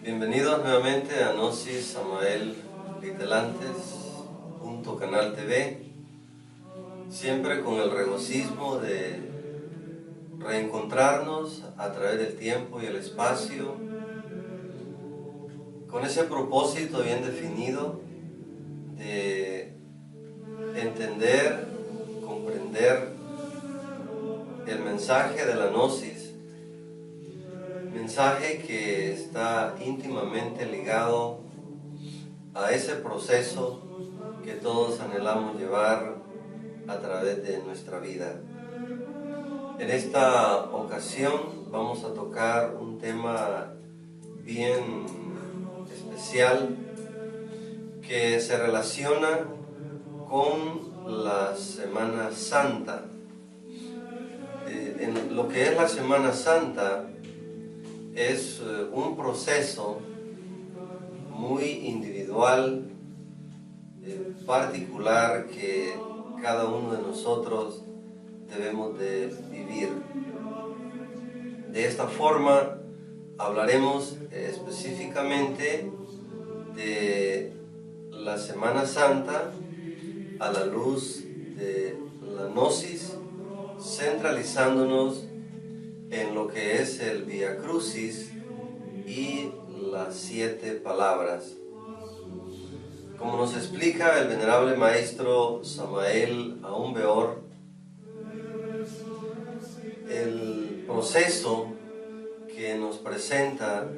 Bienvenidos nuevamente a Gnosis Samael Vitelantes, Canal TV, siempre con el regocijo de reencontrarnos a través del tiempo y el espacio, con ese propósito bien definido de entender, comprender el mensaje de la Gnosis, mensaje que está íntimamente ligado a ese proceso que todos anhelamos llevar a través de nuestra vida. En esta ocasión vamos a tocar un tema bien especial que se relaciona con la Semana Santa. En lo que es la Semana Santa es un proceso muy individual, particular, que cada uno de nosotros debemos de vivir. De esta forma hablaremos específicamente de la Semana Santa a la luz de la Gnosis, centralizándonos en lo que es el Vía Crucis y las 7 palabras. Como nos explica el venerable maestro Samael Aún Weor, el proceso que nos presenta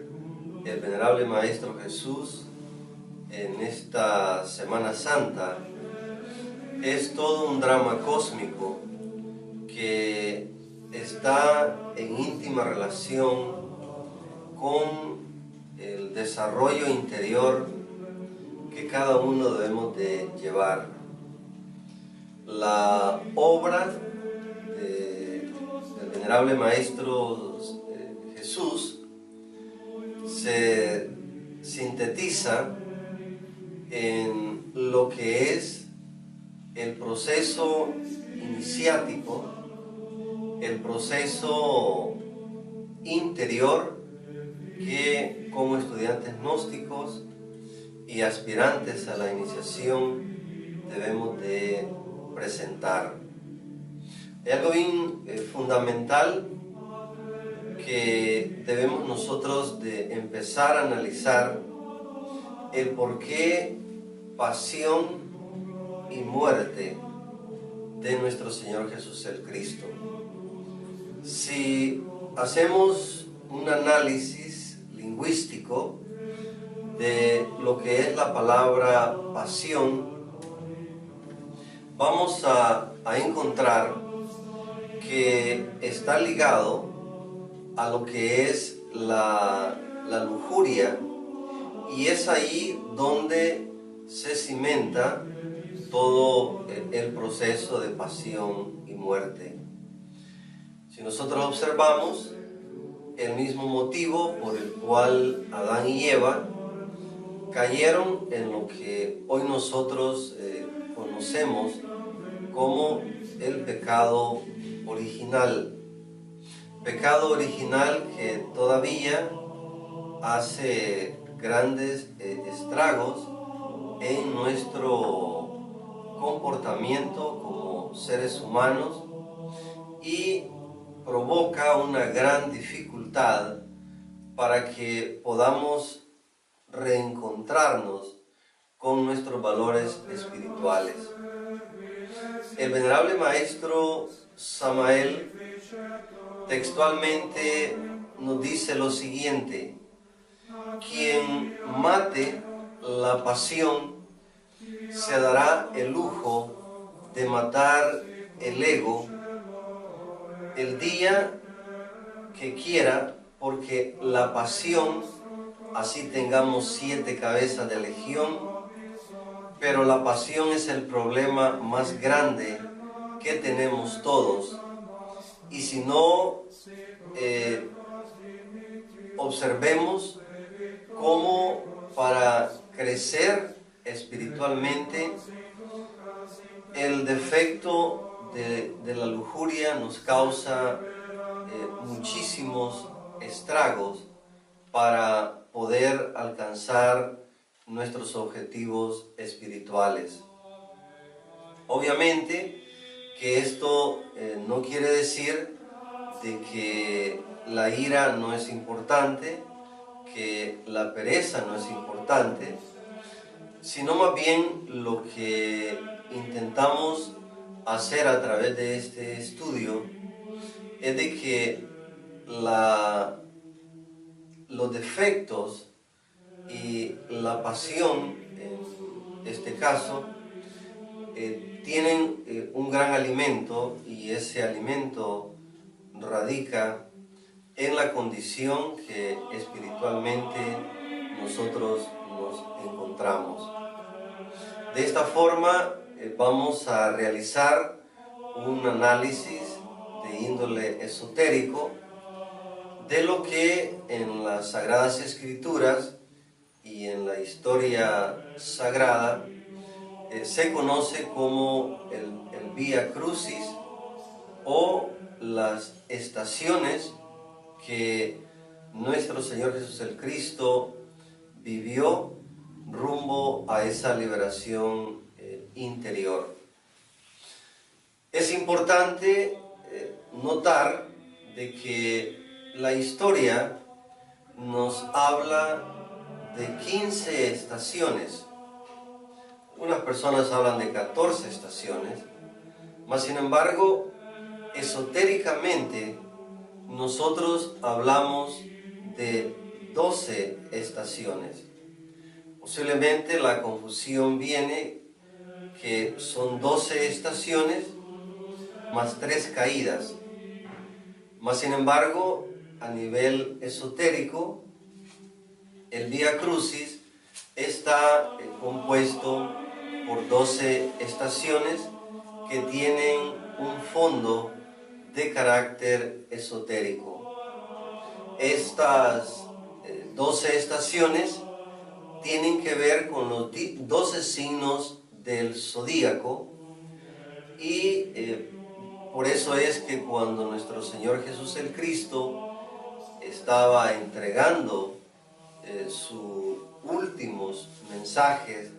el venerable maestro Jesús en esta Semana Santa es todo un drama cósmico que está en íntima relación con el desarrollo interior que cada uno debemos de llevar. La obra del venerable maestro Jesús se sintetiza en lo que es el proceso iniciático, el proceso interior que como estudiantes gnósticos y aspirantes a la iniciación debemos de presentar. Hay algo bien fundamental que debemos nosotros de empezar a analizar: el por qué pasión y muerte de nuestro Señor Jesús el Cristo. Si hacemos un análisis lingüístico de lo que es la palabra pasión, vamos a encontrar que está ligado a lo que es la lujuria, y es ahí donde se cimenta todo el proceso de pasión y muerte. Si nosotros observamos, el mismo motivo por el cual Adán y Eva cayeron en lo que hoy nosotros conocemos como el pecado original. Pecado original que todavía hace grandes estragos en nuestro comportamiento como seres humanos y provoca una gran dificultad para que podamos reencontrarnos con nuestros valores espirituales. El venerable maestro Samael textualmente nos dice lo siguiente: quien mate la pasión se dará el lujo de matar el ego el día que quiera, porque la pasión, así tengamos 7 cabezas de legión, pero la pasión es el problema más grande que tenemos todos. Y si no observemos cómo para crecer espiritualmente, el defecto de la lujuria nos causa muchísimos estragos para poder alcanzar nuestros objetivos espirituales. Obviamente que esto no quiere decir de que la ira no es importante, que la pereza no es importante, sino más bien lo que intentamos hacer a través de este estudio es de que los defectos y la pasión, en este caso, tienen un gran alimento, y ese alimento radica en la condición que espiritualmente nosotros nos encontramos. De esta forma vamos a realizar un análisis de índole esotérico de lo que en las Sagradas Escrituras y en la historia sagrada se conoce como el Vía Crucis, o las estaciones que nuestro Señor Jesús el Cristo vivió rumbo a esa liberación interior. Es importante notar de que la historia nos habla de 15 estaciones. Unas personas hablan de 14 estaciones, mas sin embargo, esotéricamente, nosotros hablamos de 12 estaciones. Posiblemente la confusión viene que son 12 estaciones más 3 caídas. Mas sin embargo, a nivel esotérico, el Vía Crucis está compuesto por 12 estaciones que tienen un fondo de carácter esotérico. Estas 12 estaciones tienen que ver con los 12 signos del zodíaco, y por eso es que cuando nuestro Señor Jesús el Cristo estaba entregando sus últimos mensajes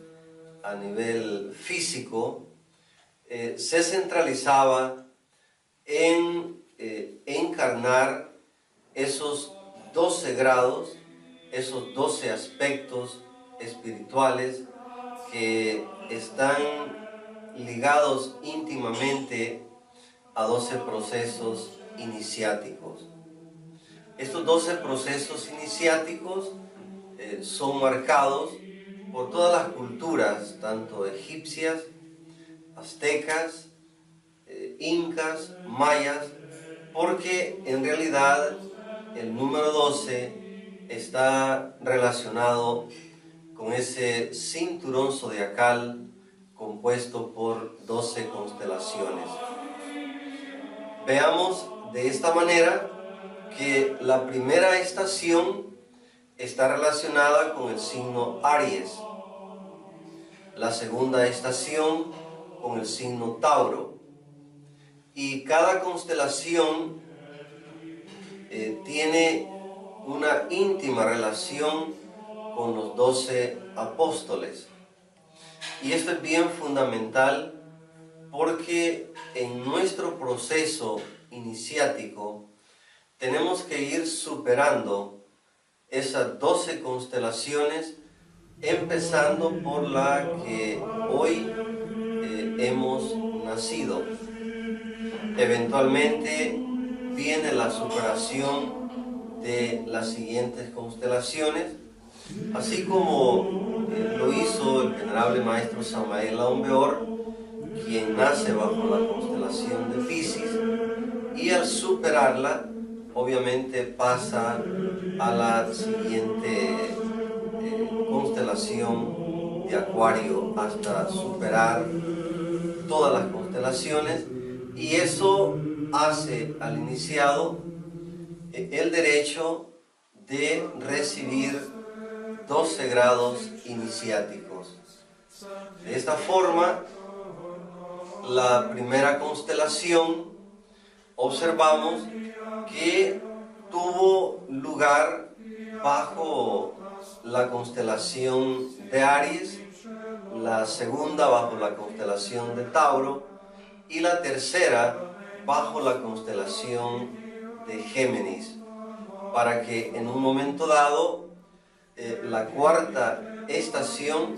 a nivel físico, se centralizaba en encarnar esos 12 grados, esos 12 aspectos espirituales que están ligados íntimamente a 12 procesos iniciáticos. Estos 12 procesos iniciáticos son marcados por todas las culturas, tanto egipcias, aztecas, incas, mayas, porque en realidad el número 12 está relacionado con ese cinturón zodiacal compuesto por 12 constelaciones. Veamos de esta manera que la primera estación está relacionada con el signo Aries, la segunda estación con el signo Tauro, y cada constelación tiene una íntima relación con los 12 apóstoles. Y esto es bien fundamental porque en nuestro proceso iniciático tenemos que ir superando esas 12 constelaciones, empezando por la que hoy hemos nacido. Eventualmente viene la superación de las siguientes constelaciones, así como lo hizo el venerable maestro Samael Aumbeor, quien nace bajo la constelación de Piscis, y al superarla, obviamente pasa a la siguiente constelación de Acuario hasta superar todas las constelaciones, y eso hace al iniciado el derecho de recibir 12 grados iniciáticos. De esta forma, la primera constelación observamos que tuvo lugar bajo la constelación de Aries, la segunda bajo la constelación de Tauro y la tercera bajo la constelación de Géminis, para que en un momento dado la cuarta estación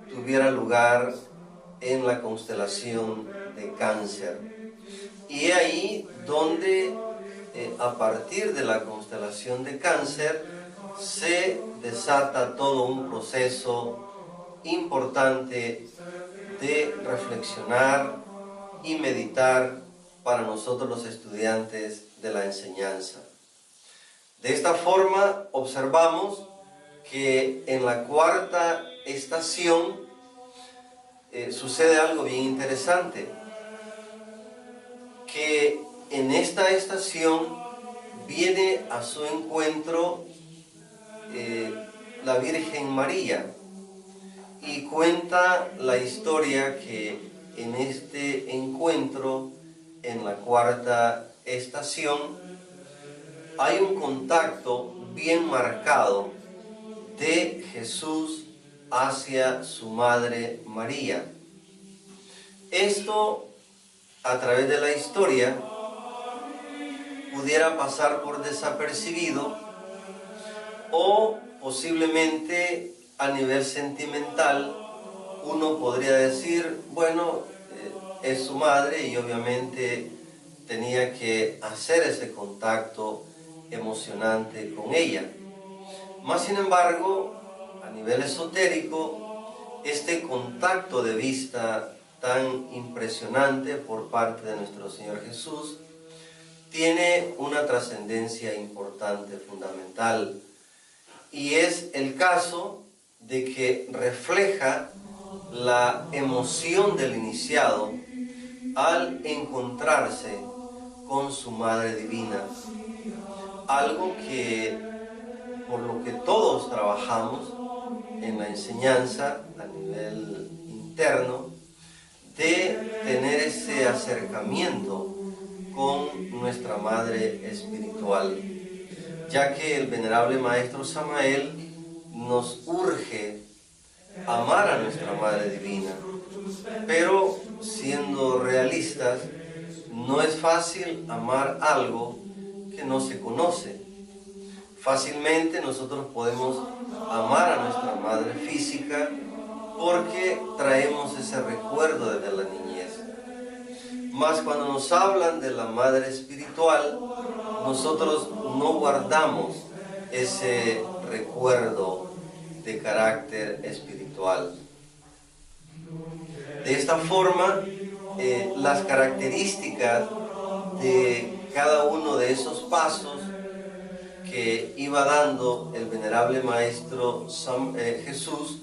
tuviera lugar en la constelación de Cáncer. Y es ahí donde a partir de la constelación de Cáncer se desata todo un proceso importante de reflexionar y meditar para nosotros los estudiantes de la enseñanza. De esta forma observamos que en la cuarta estación sucede algo bien interesante, que en esta estación viene a su encuentro la Virgen María, y cuenta la historia que en este encuentro, en la cuarta estación, hay un contacto bien marcado de Jesús hacia su madre María. Esto, a través de la historia, pudiera pasar por desapercibido, o posiblemente a nivel sentimental uno podría decir, bueno, es su madre y obviamente tenía que hacer ese contacto emocionante con ella. Más sin embargo, a nivel esotérico, este contacto de vista tan impresionante por parte de nuestro Señor Jesús tiene una trascendencia importante, fundamental, y es el caso de que refleja la emoción del iniciado al encontrarse con su Madre Divina, algo que por lo que todos trabajamos en la enseñanza a nivel interno, de tener ese acercamiento con nuestra Madre Espiritual, ya que el venerable Maestro Samael nos urge amar a nuestra Madre Divina, pero siendo realistas, no es fácil amar algo que no se conoce. Fácilmente nosotros podemos amar a nuestra madre física porque traemos ese recuerdo desde la niñez. Mas cuando nos hablan de la madre espiritual, nosotros no guardamos ese recuerdo de carácter espiritual. De esta forma, las características de cada uno de esos pasos que iba dando el venerable Maestro Jesús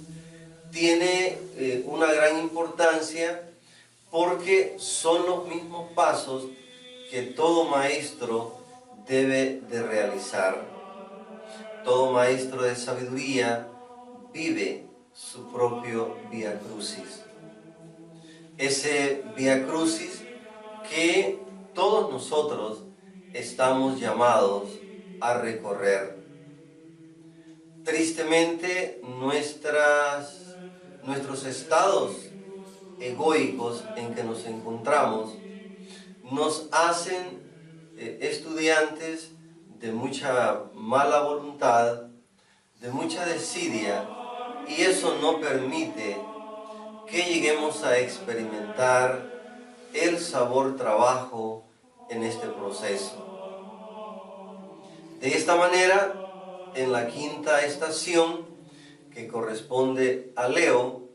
tiene una gran importancia, porque son los mismos pasos que todo maestro debe de realizar. Todo maestro de sabiduría vive su propio Vía Crucis. Ese Vía Crucis que todos nosotros estamos llamados a recorrer. Tristemente, nuestros estados egoicos en que nos encontramos nos hacen estudiantes de mucha mala voluntad, de mucha desidia, y eso no permite que lleguemos a experimentar el sabor trabajo en este proceso. De esta manera, en la quinta estación, que corresponde a Leo,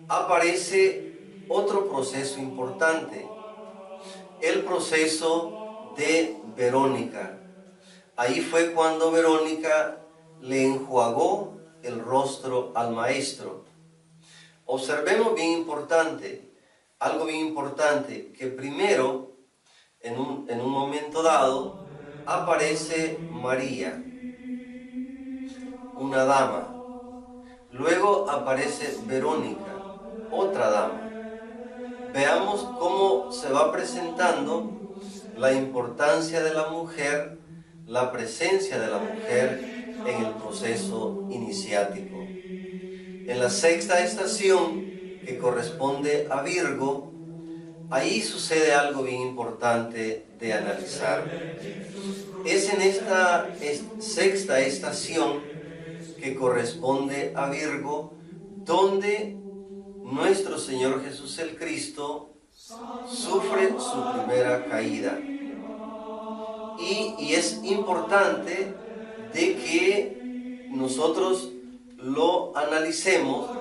aparece otro proceso importante, el proceso de Verónica. Ahí fue cuando Verónica le enjuagó el rostro al maestro. Observemos algo bien importante, que primero, en un momento dado, aparece María, una dama. Luego aparece Verónica, otra dama. Veamos cómo se va presentando la importancia de la mujer, la presencia de la mujer en el proceso iniciático. En la sexta estación, que corresponde a Virgo, ahí sucede algo bien importante de analizar. Es en esta sexta estación, que corresponde a Virgo, donde nuestro Señor Jesús el Cristo sufre su primera caída. Y es importante de que nosotros lo analicemos,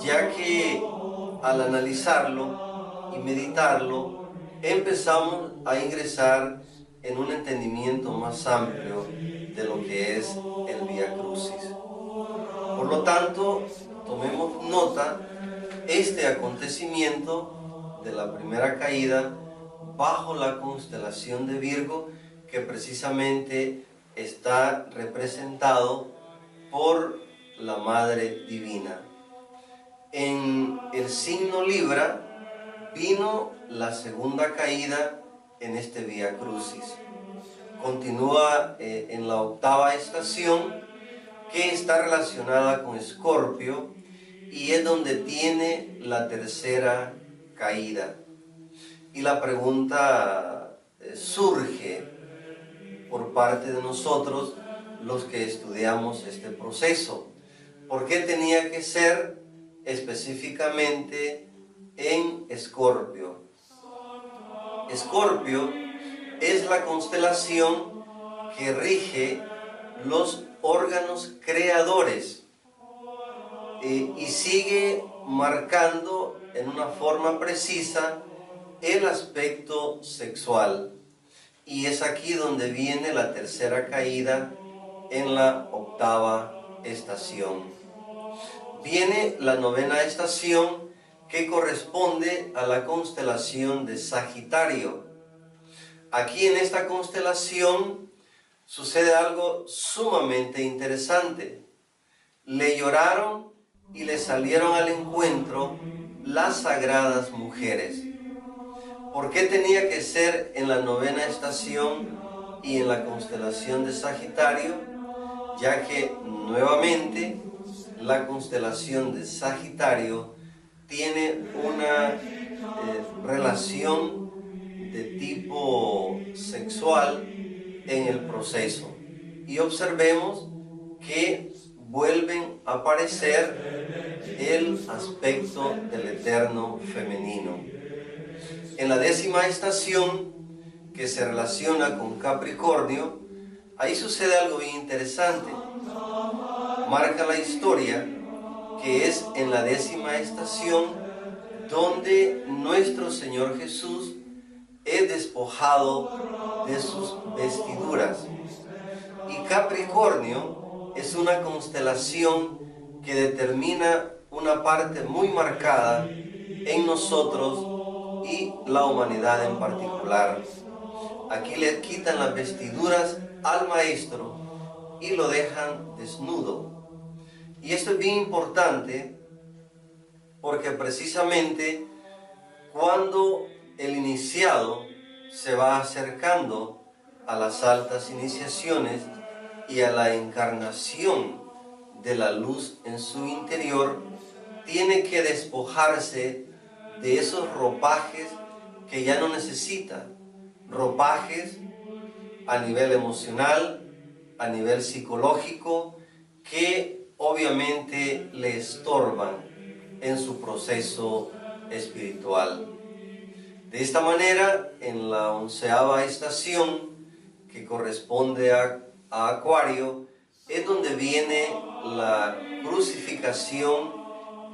ya que al analizarlo y meditarlo, empezamos a ingresar en un entendimiento más amplio de lo que es el Vía Crucis. Por lo tanto, tomemos nota, este acontecimiento de la primera caída bajo la constelación de Virgo, que precisamente está representado por la Madre Divina. En el signo Libra vino la segunda caída en este Vía Crucis. Continúa en la octava estación, que está relacionada con Escorpio, y es donde tiene la tercera caída. Y la pregunta surge por parte de nosotros, los que estudiamos este proceso: ¿por qué tenía que ser específicamente en Escorpio? Escorpio es la constelación que rige los órganos creadores y sigue marcando en una forma precisa el aspecto sexual. Y es aquí donde viene la tercera caída en la octava estación. Viene la novena estación, que corresponde a la constelación de Sagitario. Aquí en esta constelación sucede algo sumamente interesante. Le lloraron y le salieron al encuentro las sagradas mujeres. ¿Por qué tenía que ser en la novena estación y en la constelación de Sagitario? Ya que nuevamente la constelación de Sagitario tiene una relación de tipo sexual en el proceso. Y observemos que vuelven a aparecer el aspecto del eterno femenino. En la décima estación, que se relaciona con Capricornio, ahí sucede algo bien interesante. Marca la historia que es en la décima estación donde nuestro Señor Jesús es despojado de sus vestiduras. Y Capricornio es una constelación que determina una parte muy marcada en nosotros y la humanidad en particular. Aquí le quitan las vestiduras al maestro y lo dejan desnudo. Y esto es bien importante porque precisamente cuando el iniciado se va acercando a las altas iniciaciones y a la encarnación de la luz en su interior, tiene que despojarse de esos ropajes que ya no necesita, ropajes a nivel emocional, a nivel psicológico, que obviamente le estorban en su proceso espiritual. De esta manera, en la 11ª estación, que corresponde a Acuario, es donde viene la crucifixión crucificación,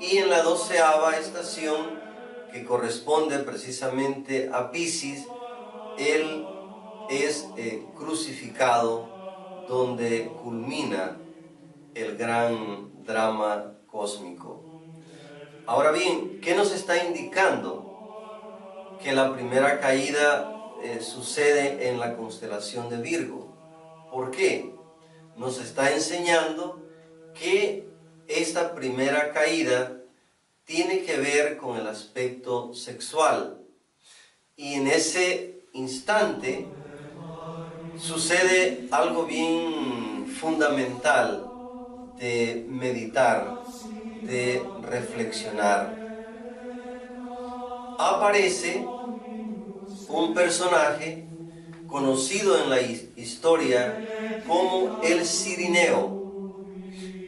y en la 12ª estación, que corresponde precisamente a Piscis, Él es crucificado, donde culmina el gran drama cósmico. Ahora bien, ¿qué nos está indicando? Que la primera caída sucede en la constelación de Virgo. ¿Por qué? Nos está enseñando que esta primera caída tiene que ver con el aspecto sexual. Y en ese instante sucede algo bien fundamental de meditar, de reflexionar. Aparece un personaje conocido en la historia como el Cirineo.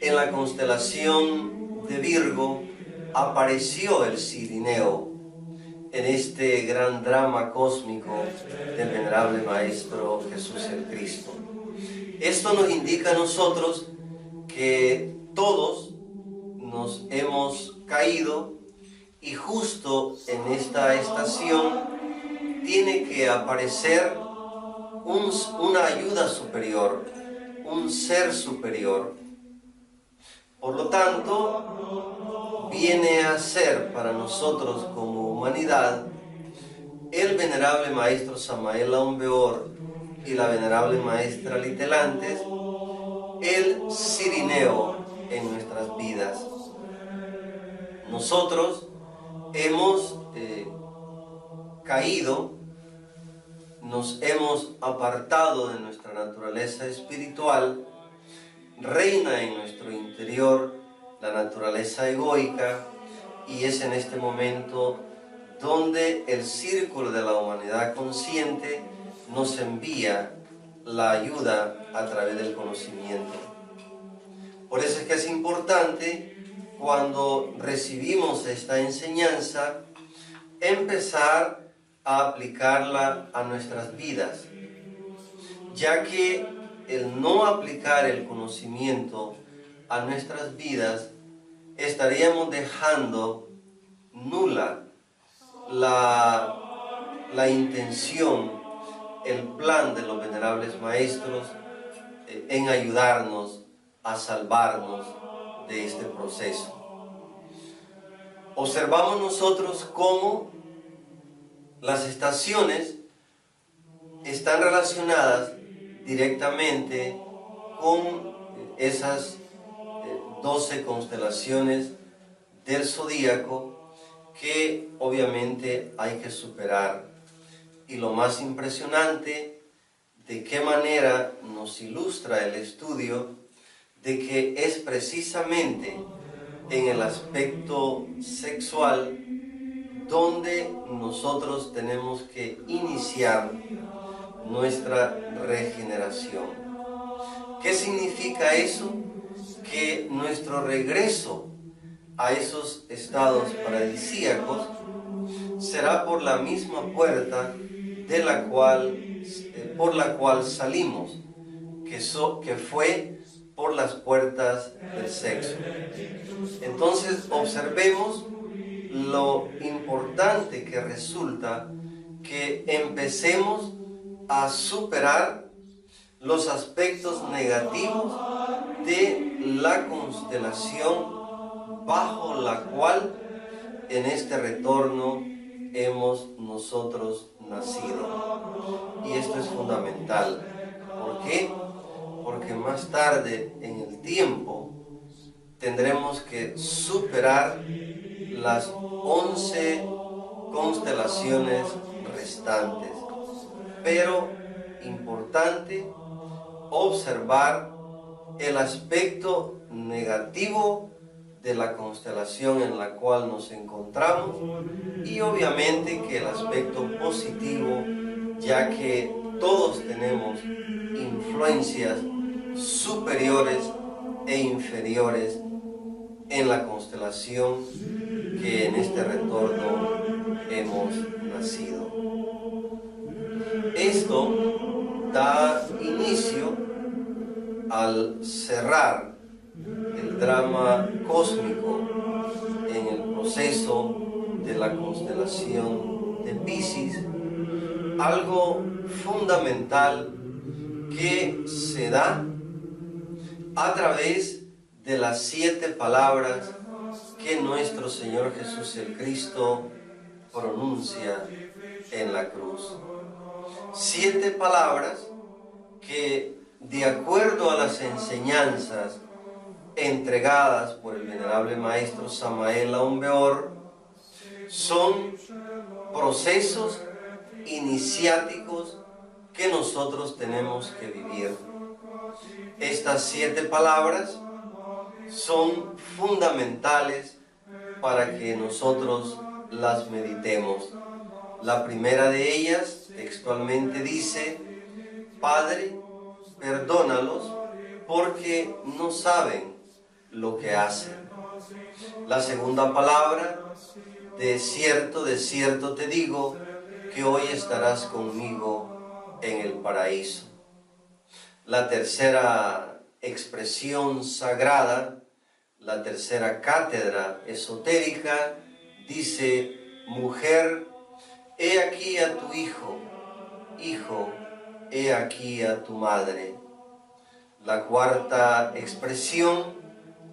En la constelación de Virgo apareció el Cirineo en este gran drama cósmico del venerable Maestro Jesús el Cristo. Esto nos indica a nosotros que todos nos hemos caído, y justo en esta estación tiene que aparecer una ayuda superior, un ser superior. Por lo tanto, viene a ser para nosotros como humanidad el venerable Maestro Samael Aumbeor y la venerable Maestra Litelantes, el Cirineo en nuestras vidas. Nosotros hemos caído, nos hemos apartado de nuestra naturaleza espiritual, reina en nuestro interior la naturaleza egoica, y es en este momento donde el círculo de la humanidad consciente nos envía la ayuda a través del conocimiento. Por eso es que es importante, cuando recibimos esta enseñanza, empezar a aplicarla a nuestras vidas, ya que el no aplicar el conocimiento a nuestras vidas, estaríamos dejando nula la intención, el plan de los venerables maestros en ayudarnos a salvarnos de este proceso. Observamos nosotros cómo las estaciones están relacionadas directamente con esas 12 constelaciones del zodíaco que obviamente hay que superar. Y lo más impresionante, de qué manera nos ilustra el estudio, de que es precisamente en el aspecto sexual donde nosotros tenemos que iniciar nuestra regeneración. ¿Qué significa eso? Que nuestro regreso a esos estados paradisíacos será por la misma puerta por la cual salimos, que fue por las puertas del sexo. Entonces observemos lo importante que resulta que empecemos a superar los aspectos negativos de la constelación bajo la cual en este retorno hemos nosotros nacido. Y esto es fundamental. ¿Por qué? Porque más tarde en el tiempo tendremos que superar las 11 constelaciones restantes. Pero importante observar el aspecto negativo de la constelación en la cual nos encontramos, y obviamente que el aspecto positivo, ya que todos tenemos influencias superiores e inferiores en la constelación que en este retorno hemos nacido. Esto da inicio al cerrar el drama cósmico en el proceso de la constelación de Piscis, algo fundamental que se da a través de las 7 palabras que nuestro Señor Jesús el Cristo pronuncia en la cruz. 7 palabras que, de acuerdo a las enseñanzas entregadas por el venerable maestro Samael Aun Weor, son procesos iniciáticos que nosotros tenemos que vivir. Estas 7 palabras son fundamentales para que nosotros las meditemos. La primera de ellas textualmente dice: Padre, perdónalos porque no saben lo que hacen. La segunda palabra: de cierto te digo que hoy estarás conmigo en el paraíso. La tercera expresión sagrada, la tercera cátedra esotérica, dice: mujer, he aquí a tu hijo, hijo, he aquí a tu madre. La cuarta expresión,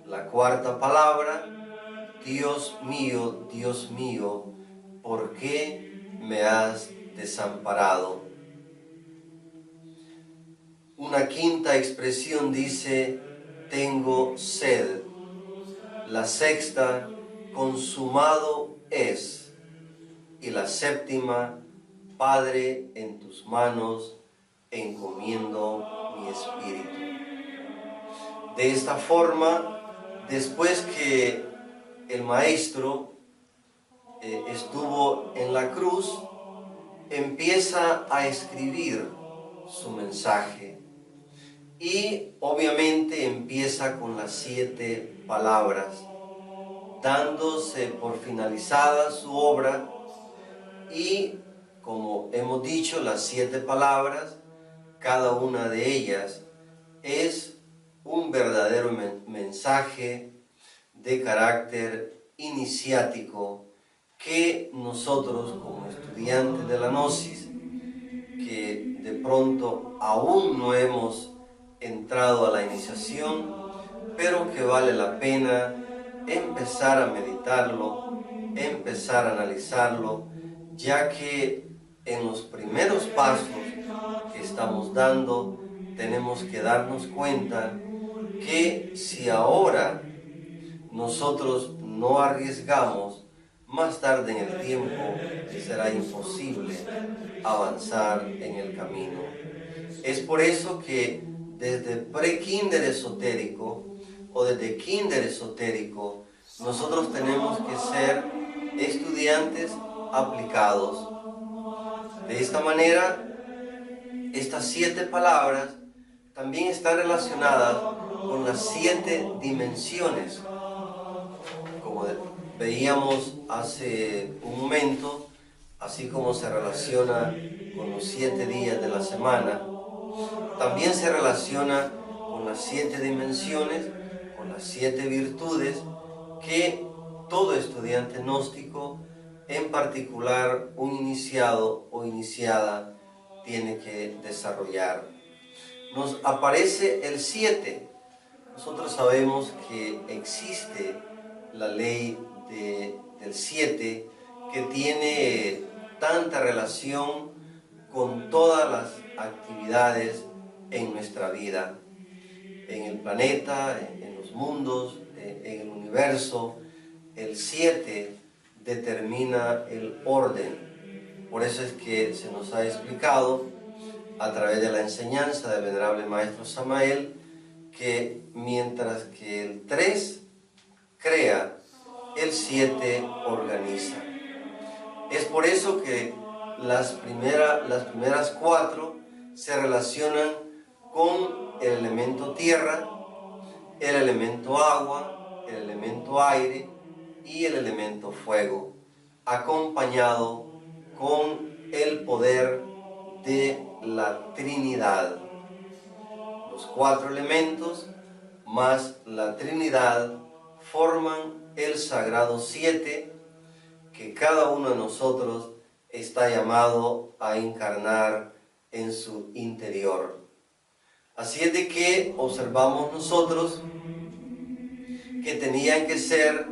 la cuarta palabra: Dios mío, ¿por qué me has desamparado? Una quinta expresión dice: tengo sed. La sexta: consumado es. Y la séptima: Padre, en tus manos encomiendo mi espíritu. De esta forma, después que el Maestro estuvo en la cruz, empieza a escribir su mensaje y obviamente empieza con las 7 palabras, dándose por finalizada su obra. Y como hemos dicho, las 7 palabras, cada una de ellas es un verdadero mensaje de carácter iniciático que nosotros, como estudiantes de la Gnosis, que de pronto aún no hemos entrado a la iniciación, pero que vale la pena empezar a meditarlo, empezar a analizarlo, ya que en los primeros pasos que estamos dando tenemos que darnos cuenta que si ahora nosotros no arriesgamos, más tarde en el tiempo será imposible avanzar en el camino. Es por eso que desde pre-kinder esotérico o desde kinder esotérico nosotros tenemos que ser estudiantes aplicados. De esta manera, estas 7 palabras también están relacionadas con las 7 dimensiones. Como veíamos hace un momento, así como se relaciona con los 7 días de la semana, también se relaciona con las 7 dimensiones, con las 7 virtudes que todo estudiante gnóstico, en particular un iniciado o iniciada, tiene que desarrollar. Nos aparece el 7. Nosotros sabemos que existe la ley del 7 que tiene tanta relación con todas las actividades en nuestra vida, en el planeta, en los mundos, en el universo. El 7 determina el orden. Por eso es que se nos ha explicado a través de la enseñanza del venerable maestro Samael que mientras que el 3 crea, el 7 organiza. Es por eso que las primeras 4 se relacionan con el elemento tierra, el elemento agua, el elemento aire y el elemento fuego, acompañado con el poder de la Trinidad. Los 4 elementos más la Trinidad forman el Sagrado Siete, que cada uno de nosotros está llamado a encarnar en su interior. Así es de que observamos nosotros que tenían que ser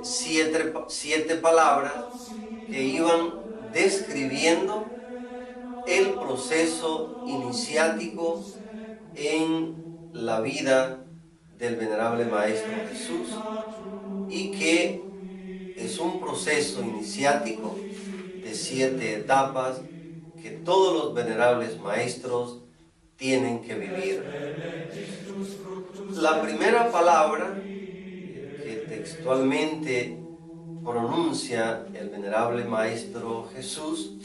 siete palabras que iban describiendo el proceso iniciático en la vida del venerable Maestro Jesús, y que es un proceso iniciático de 7 etapas que todos los venerables maestros tienen que vivir. La primera palabra que textualmente pronuncia el venerable Maestro Jesús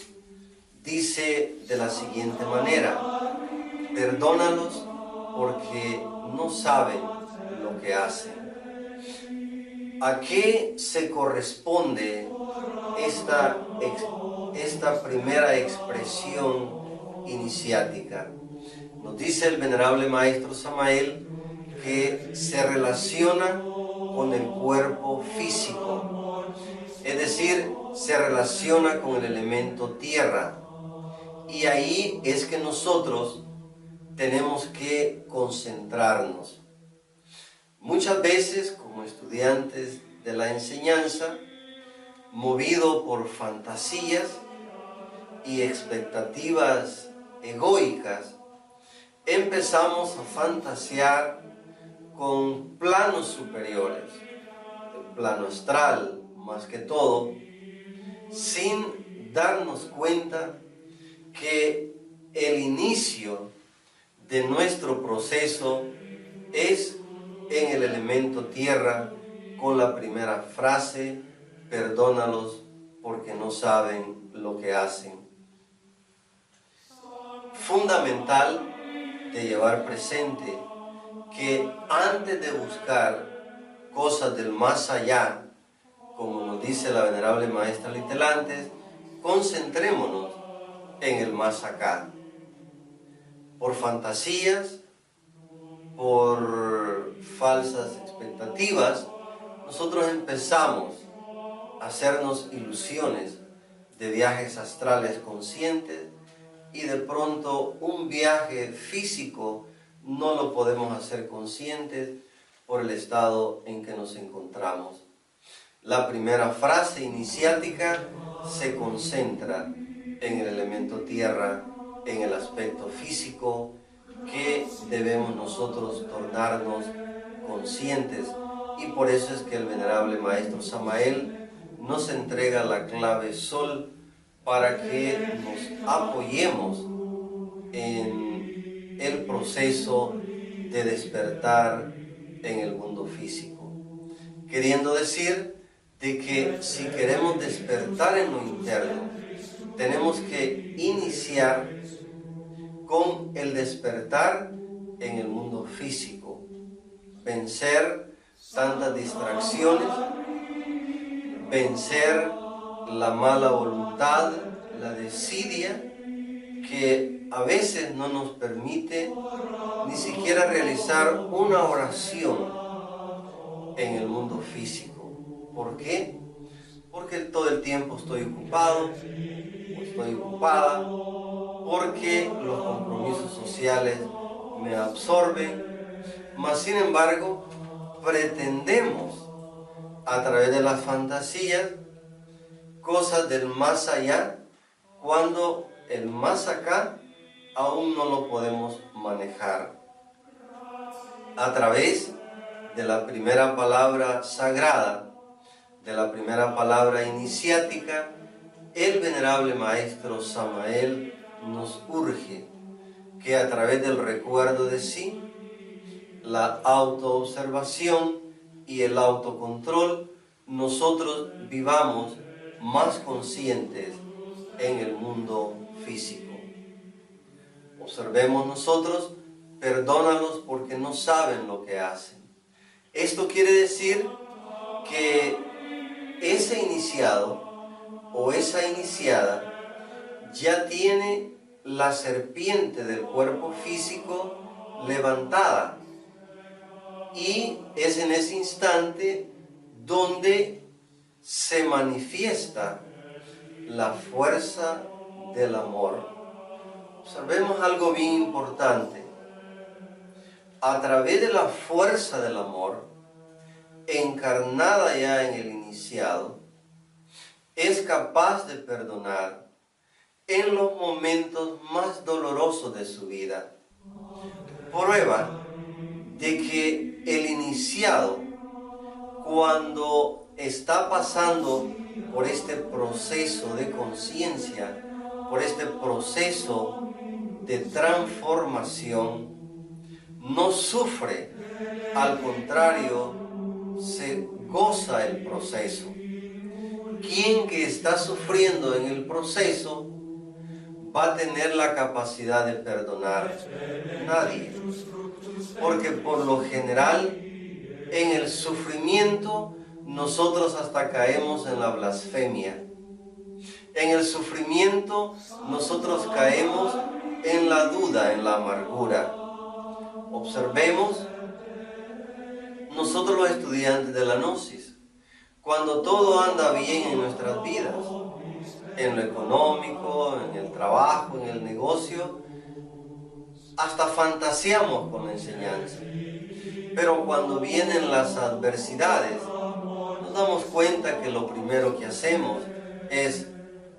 dice de la siguiente manera: perdónalos porque no saben lo que hacen. ¿A qué se corresponde esta primera expresión iniciática? Nos dice el venerable Maestro Samael que se relaciona con el cuerpo físico, es decir, se relaciona con el elemento tierra. Y ahí es que nosotros tenemos que concentrarnos. Muchas veces, como estudiantes de la enseñanza, movido por fantasías y expectativas egoicas, empezamos a fantasear con planos superiores, el plano astral más que todo, sin darnos cuenta que el inicio de nuestro proceso es en el elemento tierra, con la primera frase: perdónalos porque no saben lo que hacen. Fundamental de llevar presente que antes de buscar cosas del más allá, como nos dice la venerable maestra Litelantes, concentrémonos en el más acá. Por fantasías, por falsas expectativas, nosotros empezamos a hacernos ilusiones de viajes astrales conscientes, y de pronto un viaje físico no lo podemos hacer conscientes por el estado en que nos encontramos. La primera frase iniciática se concentra en el elemento tierra, en el aspecto físico, que debemos nosotros tornarnos conscientes, y por eso es que el venerable Maestro Samael nos entrega la clave Sol para que nos apoyemos en el proceso de despertar en el mundo físico. Queriendo decir de que si queremos despertar en lo interno, tenemos que iniciar con el despertar en el mundo físico, vencer tantas distracciones, vencer la mala voluntad, la desidia, que a veces no nos permite ni siquiera realizar una oración en el mundo físico. ¿Por qué? Porque todo el tiempo estoy ocupado o estoy ocupada, porque los compromisos sociales me absorben, mas sin embargo pretendemos a través de las fantasías cosas del más allá, cuando el más acá aún no lo podemos manejar. A través de la primera palabra sagrada, de la primera palabra iniciática, el venerable Maestro Samael nos urge que a través del recuerdo de sí, la autoobservación y el autocontrol, nosotros vivamos más conscientes en el mundo físico. Observemos nosotros: perdónalos porque no saben lo que hacen. Esto quiere decir que ese iniciado o esa iniciada ya tiene la serpiente del cuerpo físico levantada, Y es en ese instante donde se manifiesta la fuerza del amor. Observemos algo bien importante. A través de la fuerza del amor, encarnada ya en el iniciado, es capaz de perdonar en los momentos más dolorosos de su vida. Prueba de que el iniciado, cuando está pasando por este proceso de conciencia, por este proceso de transformación, no sufre, al contrario, se goza el proceso. Quien que está sufriendo en el proceso va a tener la capacidad de perdonar. Nadie. Porque por lo general, en el sufrimiento, nosotros hasta caemos en la blasfemia. En el sufrimiento, nosotros caemos en la duda, en la amargura. Observemos nosotros los estudiantes de la Gnosis, cuando todo anda bien en nuestras vidas, en lo económico, en el trabajo, en el negocio, hasta fantaseamos con la enseñanza. Pero cuando vienen las adversidades, nos damos cuenta que lo primero que hacemos es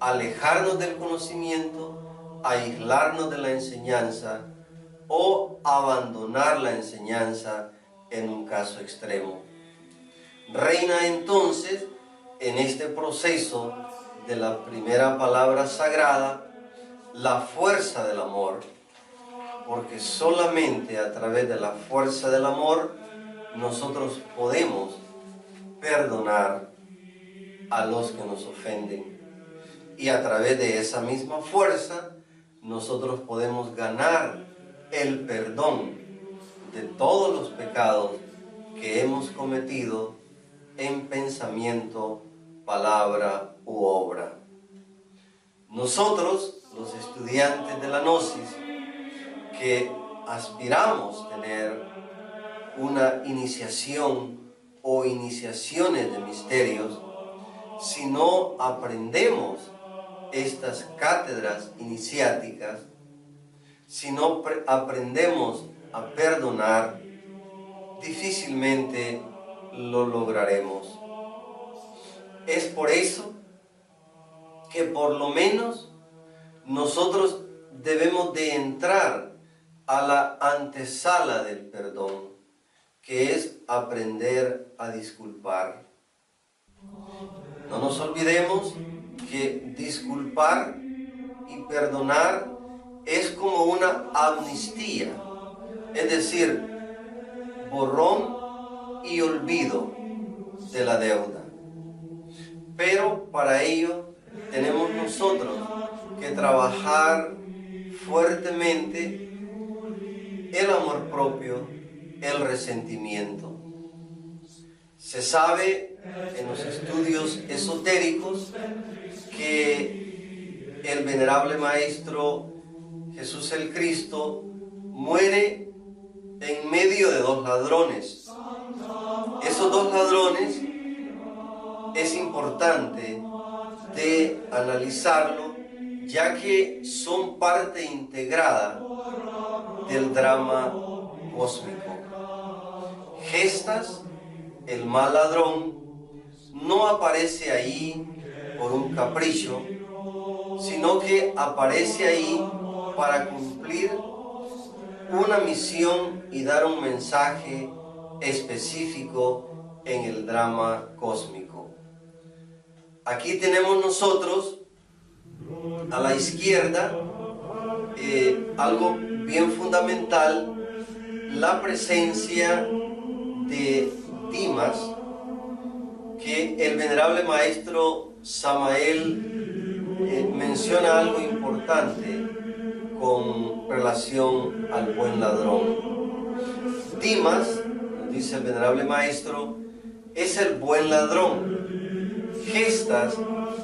alejarnos del conocimiento, aislarnos de la enseñanza o abandonar la enseñanza en un caso extremo. Reina entonces en este proceso de la primera palabra sagrada la fuerza del amor, porque solamente a través de la fuerza del amor nosotros podemos perdonar a los que nos ofenden, y a través de esa misma fuerza nosotros podemos ganar el perdón de todos los pecados que hemos cometido en pensamiento, palabra u obra. Nosotros, los estudiantes de la Gnosis, que aspiramos a tener una iniciación o iniciaciones de misterios, si no aprendemos estas cátedras iniciáticas, si no aprendemos a perdonar, difícilmente lo lograremos. Es por eso que por lo menos nosotros debemos de entrar a la antesala del perdón, que es aprender a disculpar. No nos olvidemos que disculpar y perdonar es como una amnistía, es decir, borrón y olvido de la deuda. Pero para ello tenemos nosotros que trabajar fuertemente el amor propio, el resentimiento. Se sabe en los estudios esotéricos que el venerable Maestro Jesús el Cristo muere en medio de dos ladrones. Esos dos ladrones es importante de analizarlo, ya que son parte integrada del drama cósmico. Gestas, el mal ladrón, no aparece ahí por un capricho, sino que aparece ahí para cumplir una misión y dar un mensaje específico en el drama cósmico. Aquí tenemos nosotros a la izquierda algo bien fundamental, la presencia de Dimas, que el venerable maestro Samael menciona algo importante con relación al buen ladrón. Dimas, nos dice el venerable maestro, es el buen ladrón. Gestas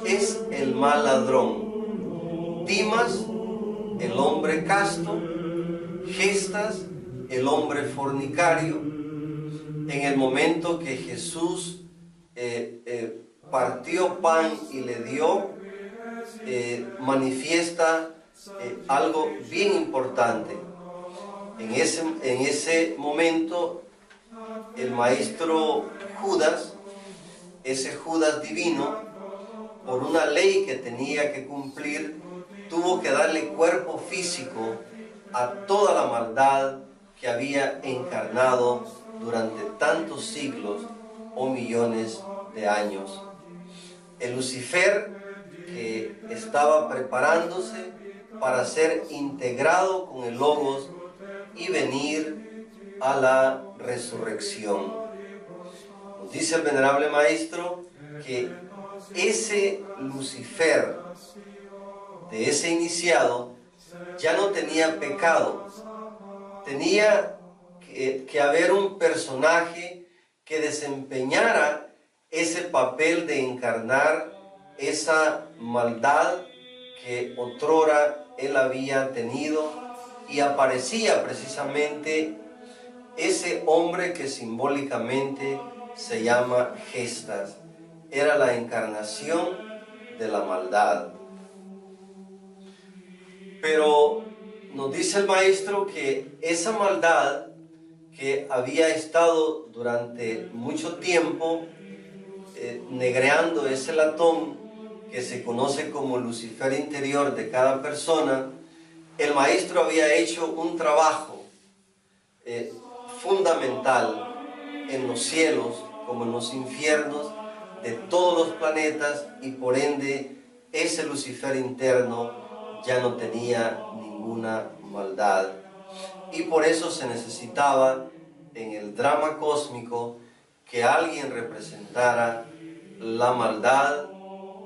es el mal ladrón. Dimas, el hombre casto. Gestas, el hombre fornicario. en el momento que Jesús partió pan y le dio, manifiesta algo bien importante. En ese momento, el maestro Judas, ese Judas divino, por una ley que tenía que cumplir, tuvo que darle cuerpo físico a toda la maldad que había encarnado durante tantos siglos o millones de años. El Lucifer, que estaba preparándose para ser integrado con el Logos y venir a la resurrección. Nos dice el venerable maestro que ese Lucifer, de ese iniciado, ya no tenía pecado. Tenía que haber un personaje que desempeñara ese papel de encarnar esa maldad que otrora él había tenido, y aparecía precisamente ese hombre que simbólicamente se llama Gestas. Era la encarnación de la maldad. Pero nos dice el maestro que esa maldad que había estado durante mucho tiempo negreando ese latón que se conoce como Lucifer interior de cada persona, el maestro había hecho un trabajo fundamental en los cielos como en los infiernos de todos los planetas, y por ende ese Lucifer interno ya no tenía ninguna maldad, y por eso se necesitaba en el drama cósmico que alguien representara la maldad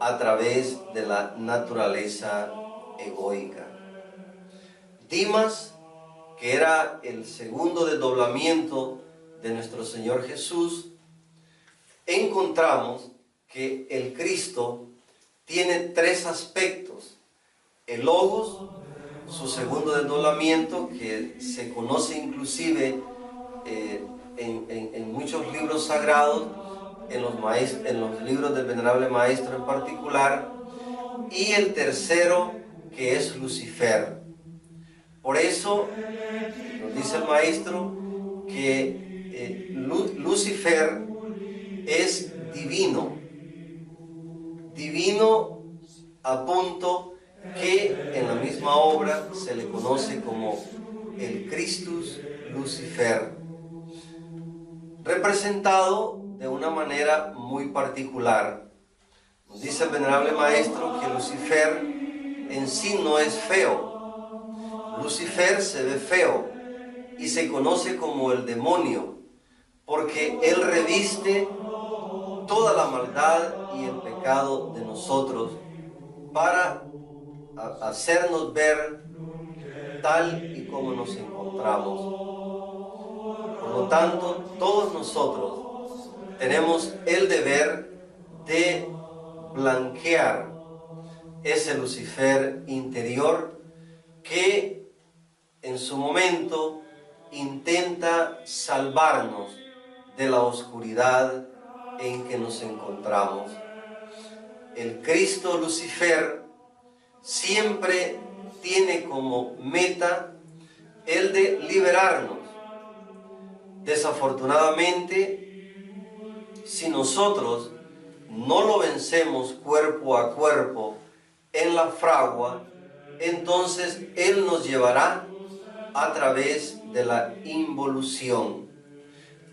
a través de la naturaleza egoica. Dimas, que era el segundo desdoblamiento de nuestro Señor Jesús, encontramos que el Cristo tiene tres aspectos: el Logos, su segundo desdoblamiento, que se conoce inclusive en muchos libros sagrados, en los libros del venerable maestro en particular, y el tercero, que es Lucifer. Por eso nos dice el maestro que Lucifer es divino, divino a punto que en la misma obra se le conoce como el Christus Lucifer, representado de una manera muy particular. Nos dice el venerable maestro que Lucifer en sí no es feo. Lucifer se ve feo y se conoce como el demonio, porque él reviste toda la maldad y el pecado de nosotros para hacernos ver tal y como nos encontramos. Por lo tanto, todos nosotros tenemos el deber de blanquear ese Lucifer interior que en su momento intenta salvarnos de la oscuridad en que nos encontramos. El Cristo Lucifer siempre tiene como meta el de liberarnos. Desafortunadamente, si nosotros no lo vencemos cuerpo a cuerpo en la fragua, entonces Él nos llevará a través de la involución.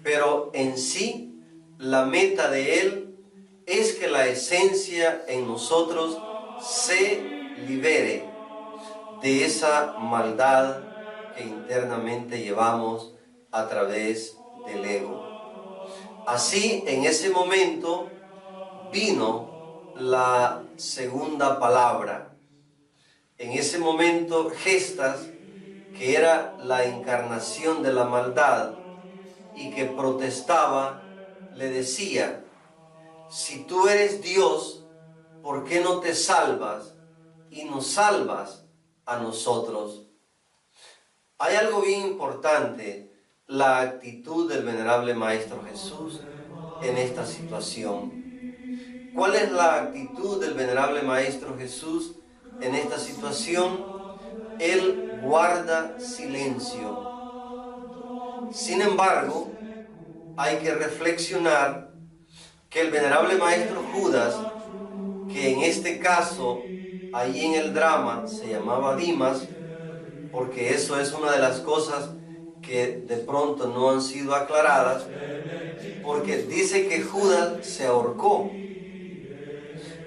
Pero en sí, la meta de Él es que la esencia en nosotros se libere de esa maldad que internamente llevamos a través del ego. Así, en ese momento, vino la segunda palabra. En ese momento, Gestas, que era la encarnación de la maldad y que protestaba, le decía: si tú eres Dios, ¿por qué no te salvas y nos salvas a nosotros? Hay algo bien importante la actitud del venerable Maestro Jesús en esta situación? ¿Cuál es la actitud del venerable Maestro Jesús en esta situación? Él guarda silencio. Sin embargo, hay que reflexionar que el venerable Maestro Judas, que en este caso, ahí en el drama, se llamaba Dimas, porque eso es una de las cosas que de pronto no han sido aclaradas, porque dice que Judas se ahorcó,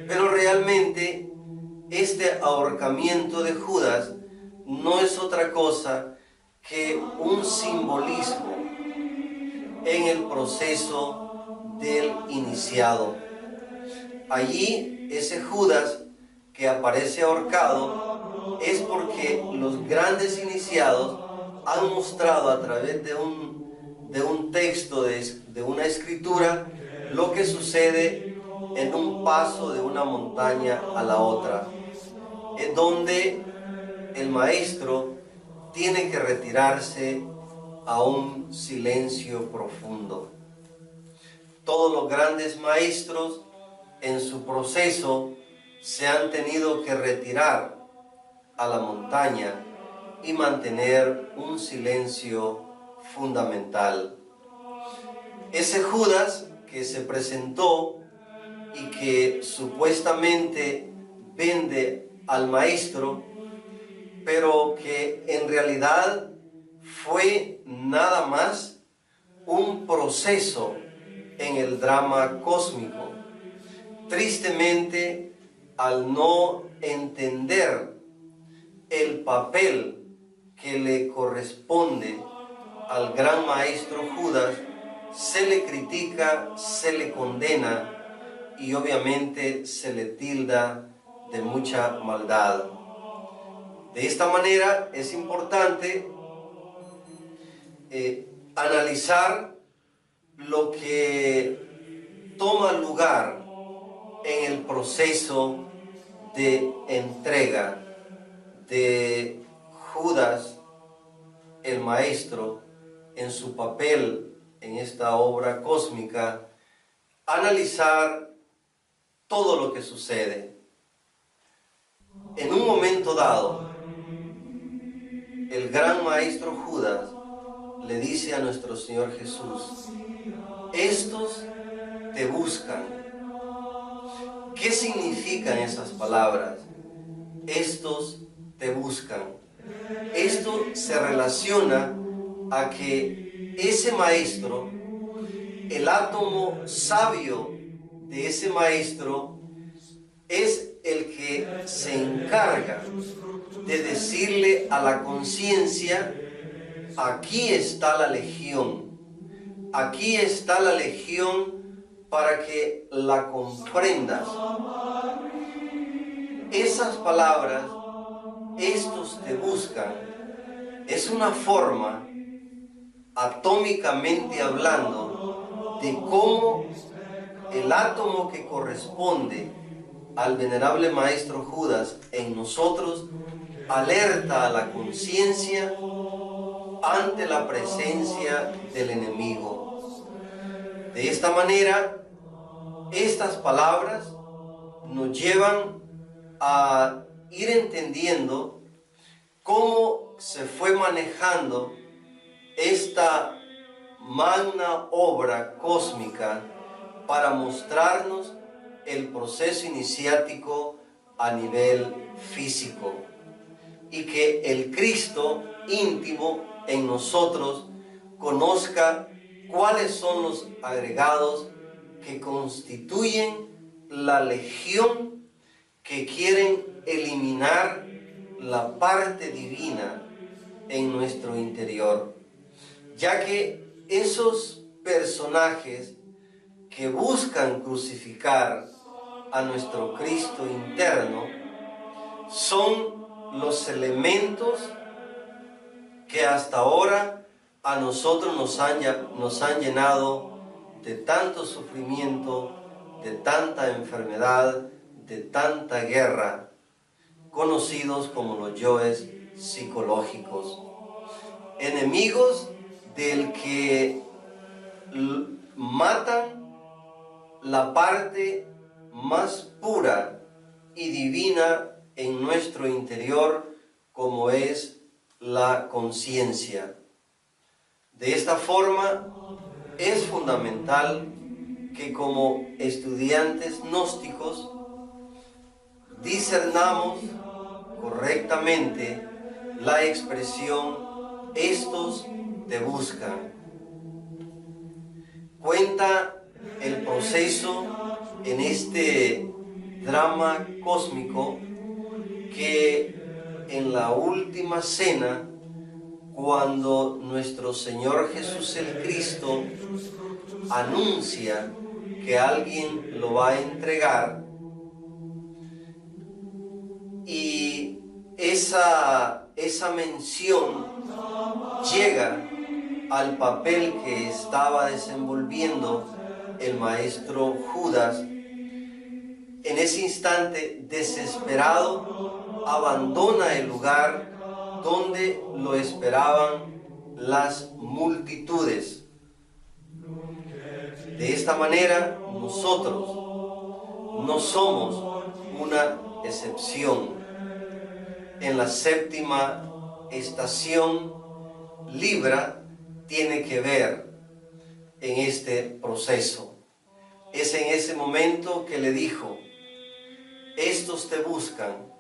pero realmente este ahorcamiento de Judas no es otra cosa que un simbolismo en el proceso del iniciado. Allí ese Judas que aparece ahorcado es porque los grandes iniciados han mostrado a través de un texto, de una escritura, lo que sucede en un paso de una montaña a la otra, en donde el maestro tiene que retirarse a un silencio profundo. Todos los grandes maestros en su proceso se han tenido que retirar a la montaña y mantener un silencio fundamental. Ese Judas que se presentó y que supuestamente vende al maestro, pero que en realidad fue nada más un proceso en el drama cósmico. Tristemente, al no entender el papel que le corresponde al gran maestro Judas, se le critica, se le condena y obviamente se le tilda de mucha maldad. De esta manera es importante analizar lo que toma lugar en el proceso de entrega de Judas, el maestro, en su papel en esta obra cósmica, analizar todo lo que sucede. En un momento dado, el gran maestro Judas le dice a nuestro Señor Jesús: estos te buscan. ¿Qué significan esas palabras? Estos te buscan. Esto se relaciona a que ese maestro, el átomo sabio de ese maestro, es el que se encarga de decirle a la conciencia: aquí está la legión, aquí está la legión para que la comprendas. Esas palabras, estos te buscan, es una forma, atómicamente hablando, de cómo el átomo que corresponde al venerable maestro Judas en nosotros alerta a la conciencia ante la presencia del enemigo. De esta manera, estas palabras nos llevan a ir entendiendo cómo se fue manejando esta magna obra cósmica para mostrarnos el proceso iniciático a nivel físico, y que el Cristo íntimo en nosotros conozca cuáles son los agregados que constituyen la legión que quieren eliminar la parte divina en nuestro interior, ya que esos personajes que buscan crucificar a nuestro Cristo interno son los elementos que hasta ahora a nosotros nos han llenado de tanto sufrimiento, de tanta enfermedad, de tanta guerra, conocidos como los yoes psicológicos, enemigos del que matan la parte más pura y divina en nuestro interior, como es la conciencia. De esta forma, es fundamental que como estudiantes gnósticos discernamos correctamente la expresión "estos te buscan". Cuenta el proceso en este drama cósmico que en la última cena, cuando nuestro Señor Jesús el Cristo anuncia que alguien lo va a entregar, y esa mención llega al papel que estaba desenvolviendo el maestro Judas, en ese instante, desesperado, abandona el lugar donde lo esperaban las multitudes. De esta manera, nosotros no somos una excepción. En la séptima estación, Libra tiene que ver en este proceso. Es en ese momento que le dijo: estos te buscan.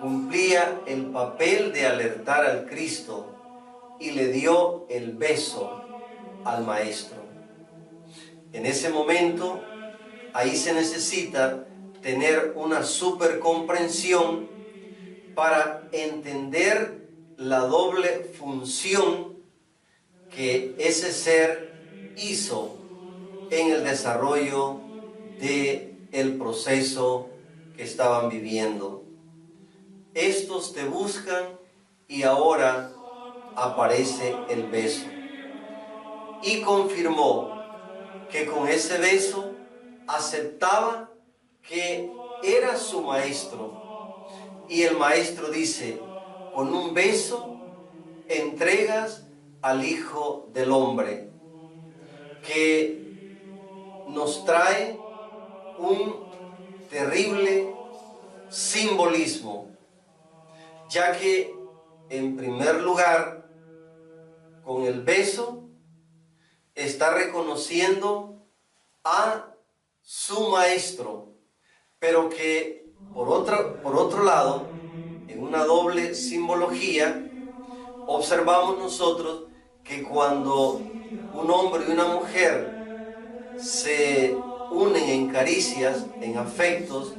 Cumplía el papel de alertar al Cristo y le dio el beso al Maestro. En ese momento, ahí se necesita tener una super comprensión para entender la doble función que ese ser hizo en el desarrollo del proceso que estaban viviendo. Estos te buscan, y ahora aparece el beso. Y confirmó que con ese beso aceptaba que era su maestro. Y el maestro dice: con un beso entregas al Hijo del Hombre, que nos trae un terrible simbolismo, ya que en primer lugar, con el beso está reconociendo a su maestro, pero que por otro lado, en una doble simbología, observamos nosotros que cuando un hombre y una mujer se unen en caricias, en afectos,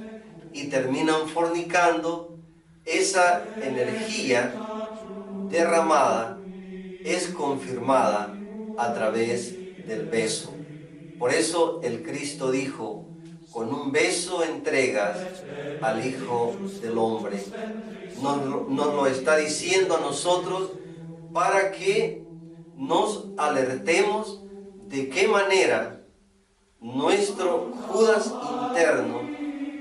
y terminan fornicando, esa energía derramada es confirmada a través del beso. Por eso el Cristo dijo: con un beso entregas al Hijo del Hombre. Nos lo está diciendo a nosotros para que nos alertemos de qué manera nuestro Judas interno,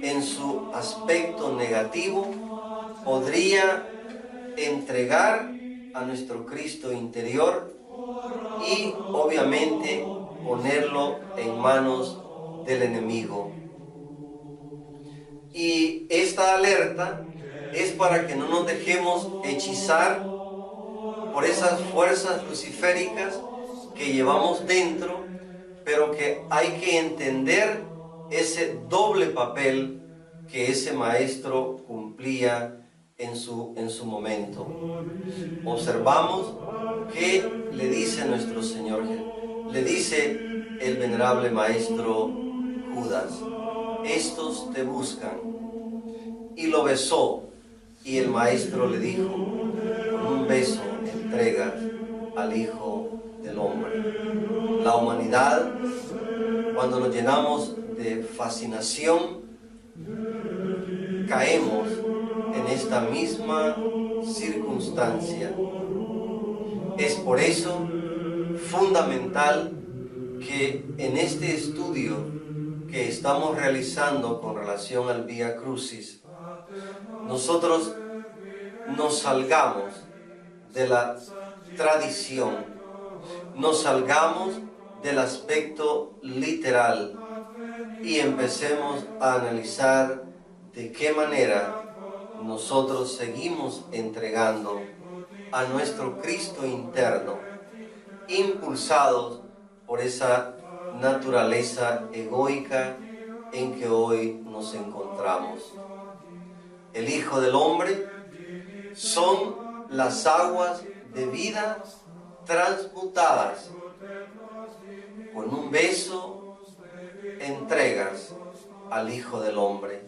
en su aspecto negativo, podría entregar a nuestro Cristo interior y obviamente ponerlo en manos del enemigo. Y esta alerta es para que no nos dejemos hechizar por esas fuerzas luciféricas que llevamos dentro, pero que hay que entender ese doble papel que ese maestro cumplía en su momento. Observamos que le dice nuestro Señor, le dice el venerable maestro Judas: estos te buscan. Y lo besó, y el maestro le dijo: con un beso entregas al Hijo del Hombre. La humanidad, cuando nos llenamos de fascinación, caemos en esta misma circunstancia. Es por eso fundamental que en este estudio que estamos realizando con relación al Vía Crucis, nosotros nos salgamos de la tradición nos salgamos del aspecto literal y empecemos a analizar de qué manera nosotros seguimos entregando a nuestro Cristo interno, impulsados por esa naturaleza egoica en que hoy nos encontramos. El Hijo del Hombre son las aguas de vida transmutadas. Con un beso entregas al Hijo del Hombre.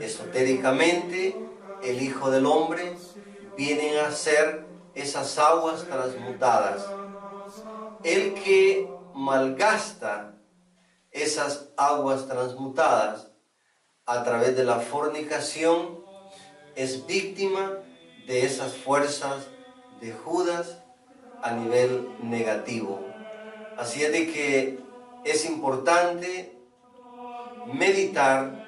Esotéricamente, el Hijo del Hombre viene a ser esas aguas transmutadas. El que malgasta esas aguas transmutadas a través de la fornicación es víctima de esas fuerzas de Judas a nivel negativo. Así es de que es importante meditar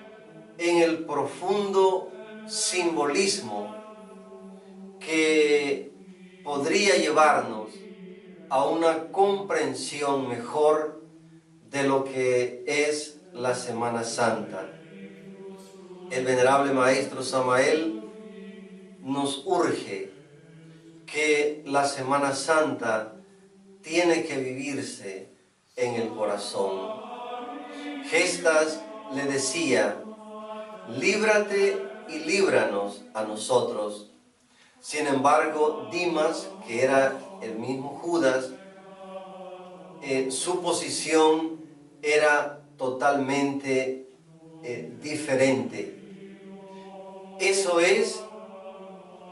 en el profundo simbolismo que podría llevarnos a una comprensión mejor de lo que es la Semana Santa. El venerable Maestro Samael nos urge que la Semana Santa tiene que vivirse en el corazón. Gestas le decía: líbrate y líbranos a nosotros. Sin embargo, Dimas, que era el mismo Judas, su posición era totalmente diferente. Eso es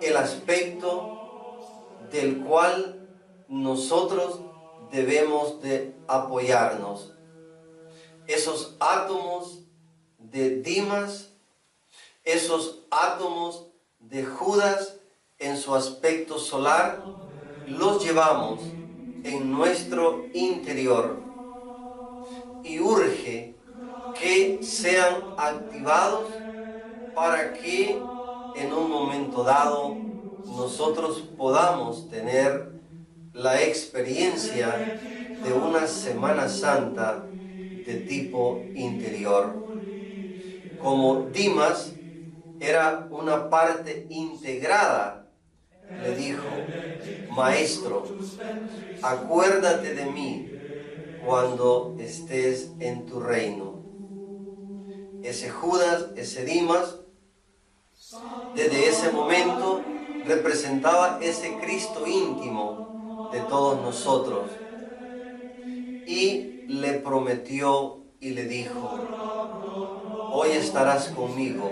el aspecto del cual nosotros debemos de apoyarnos. Esos átomos de Dimas, esos átomos de Judas en su aspecto solar, los llevamos en nuestro interior y urge que sean activados para que en un momento dado nosotros podamos tener la experiencia de una Semana Santa de tipo interior. Como Dimas era una parte integrada, le dijo: Maestro, acuérdate de mí cuando estés en tu reino. Ese Judas, ese Dimas, desde ese momento representaba ese Cristo íntimo de todos nosotros, y le prometió y le dijo: hoy estarás conmigo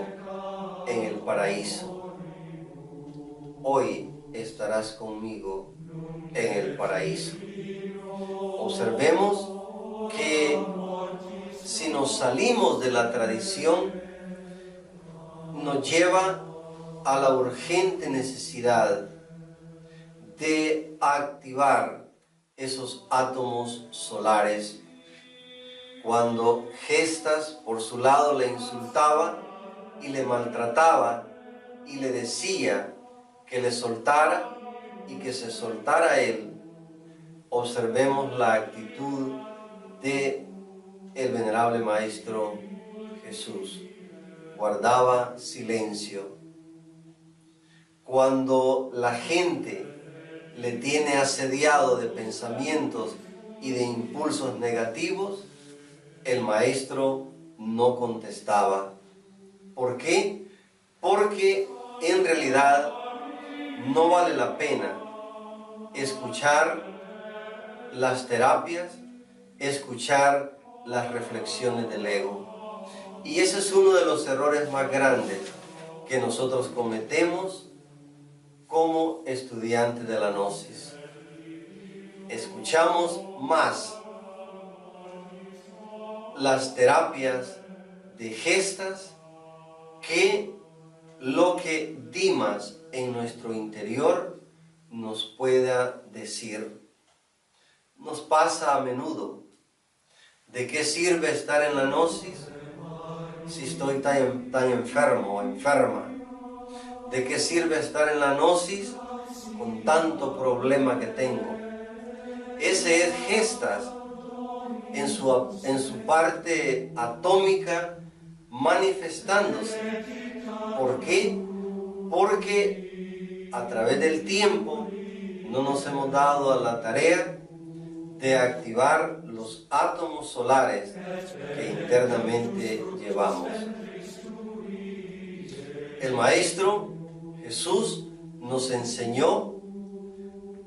en el paraíso. Hoy estarás conmigo en el paraíso. Observemos que si nos salimos de la tradición, nos lleva a la urgente necesidad de activar esos átomos solares. Cuando Gestas por su lado le insultaba y le maltrataba y le decía que le soltara y que se soltara él, observemos la actitud de el venerable Maestro Jesús. Guardaba silencio. Cuando la gente le tiene asediado de pensamientos y de impulsos negativos, el Maestro no contestaba. ¿Por qué? Porque en realidad no vale la pena escuchar las terapias, escuchar las reflexiones del ego. Y ese es uno de los errores más grandes que nosotros cometemos como estudiantes de la Gnosis. Escuchamos más las terapias de Gestas que lo que Dimas en nuestro interior nos pueda decir. Nos pasa a menudo. ¿De qué sirve estar en la Gnosis si estoy tan enfermo o enferma? ¿De qué sirve estar en la Gnosis con tanto problema que tengo? Ese es gestas en su parte atómica manifestándose. ¿Por qué? Porque a través del tiempo no nos hemos dado a la tarea de activar los átomos solares que internamente llevamos. El Maestro Jesús nos enseñó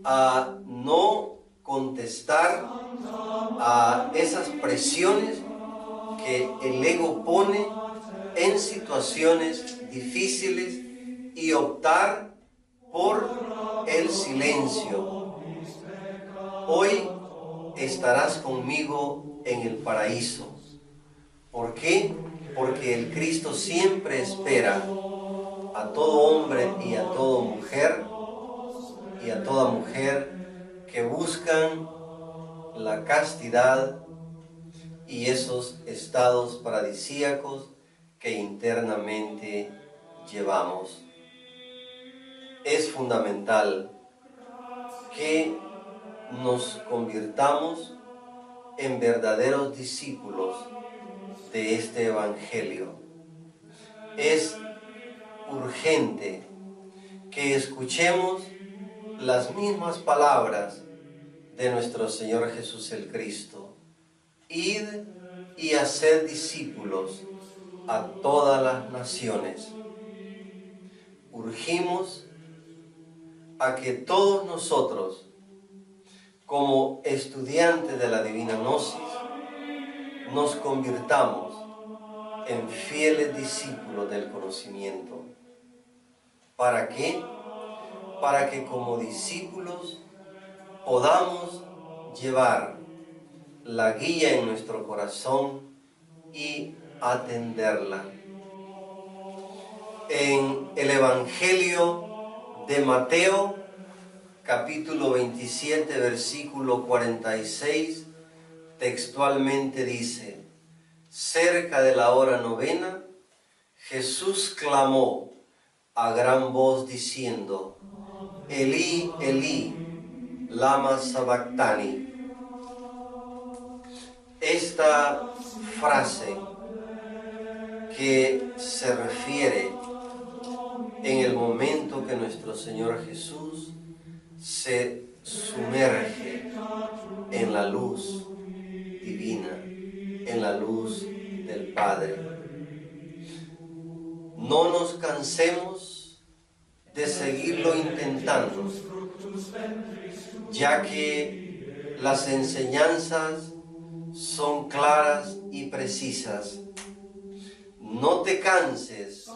a no contestar a esas presiones que el ego pone en situaciones difíciles y optar por el silencio. Hoy estarás conmigo en el paraíso. ¿Por qué? Porque el Cristo siempre espera a todo hombre y a toda mujer que buscan la castidad y esos estados paradisíacos que internamente llevamos. Es fundamental que nos convirtamos en verdaderos discípulos de este Evangelio. Es urgente que escuchemos las mismas palabras de nuestro Señor Jesús el Cristo. Id y haced discípulos a todas las naciones. Urgimos a que todos nosotros, como estudiantes de la Divina Gnosis, nos convirtamos en fieles discípulos del conocimiento. ¿Para qué? Para que como discípulos podamos llevar la guía en nuestro corazón y atenderla. En el Evangelio de Mateo, capítulo 27, versículo 46, textualmente dice: cerca de la hora novena, Jesús clamó a gran voz diciendo: Elí, Elí, lama sabactani. Esta frase que se refiere en el momento que nuestro Señor Jesús se sumerge en la luz divina, en la luz del Padre. No nos cansemos de seguirlo intentando, ya que las enseñanzas son claras y precisas. No te canses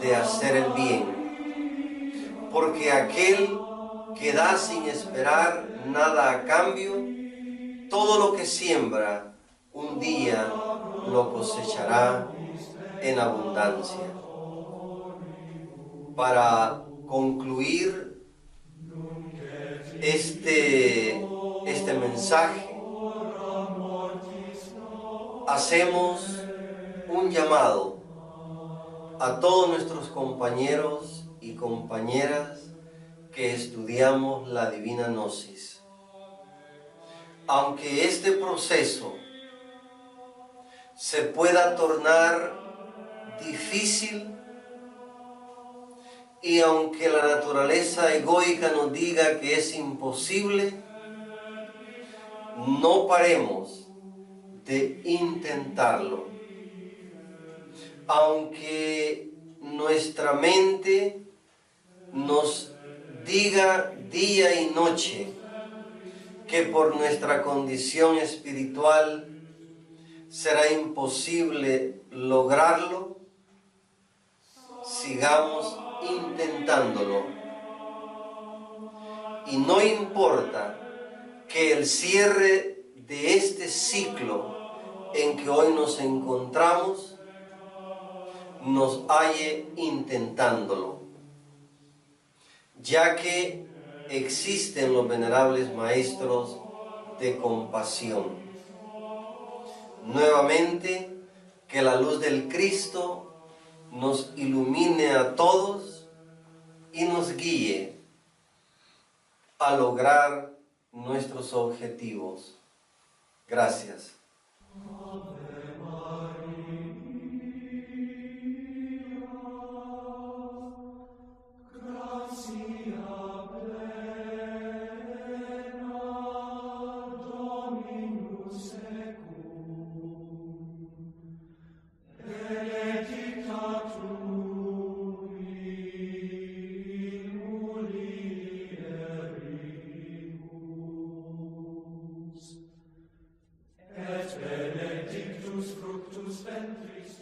de hacer el bien, porque aquel que da sin esperar nada a cambio, todo lo que siembra un día lo cosechará en abundancia. Para concluir este mensaje, hacemos un llamado a todos nuestros compañeros y compañeras que estudiamos la Divina Gnosis. Aunque este proceso se pueda tornar difícil y aunque la naturaleza egoica nos diga que es imposible, no paremos de intentarlo. Aunque nuestra mente nos diga día y noche que por nuestra condición espiritual será imposible lograrlo, sigamos intentándolo. Y no importa que el cierre de este ciclo en que hoy nos encontramos nos halle intentándolo, ya que existen los venerables maestros de compasión. Nuevamente, que la luz del Cristo nos ilumine a todos y nos guíe a lograr nuestros objetivos. Gracias. Et benedictus fructus ventris